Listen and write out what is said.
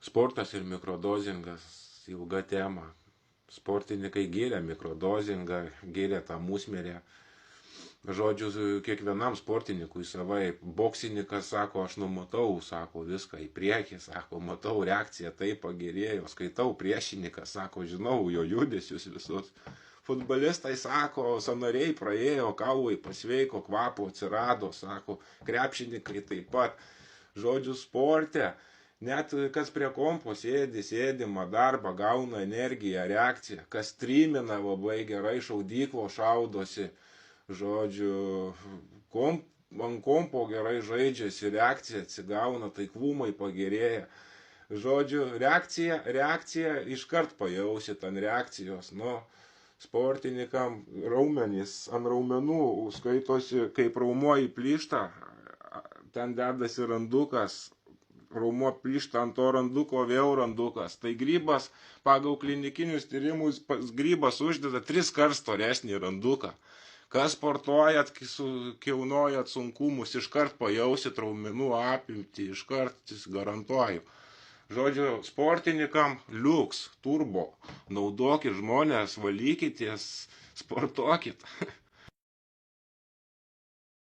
Sportas ir mikrodozingas ilga tema. Sportininkai gėrė mikrodozingą, gėrė tą musmerę. Žodžiu, kiekvienam sportininkui savai. Boksininkas sako, aš numatau, sako, viską į priekį, sako, matau reakciją, taip pagerėjo, skaitau priešininką, sako, žinau jo judesius visus. Futbolistai sako, sanariai praėjo, kaulai pasveiko, kvapo atsirado, sako, krepšininkai taip pat. Žodžiu, sporte, net kas prie kompo sėdimą darbą, gauna energiją, reakciją, kas trimina labai gerai, šaudyklo šaudosi. Žodžiu, ant kompo gerai žaidžiasi, reakcija atsigauna, taiklumai pagerėja. Žodžiu, reakcija iškart pajausit ant reakcijos. Nu, sportininkam raumenys ant raumenų skaitosi, kaip raumuo į plyštą, ten dedasi randukas, raumuo plyšta ant to randuko, vėl randukas. Tai grybas, pagal klinikinius tyrimus, grybas uždeda 3 kart storesnį randuką. Kas sportuojat, kilnojat sunkumus, iškart pajausit raumenų apimtį, iškart garantuoju. Žodžiu, sportininkam liuks, turbo, naudokit žmonės, valykitės, sportuokit.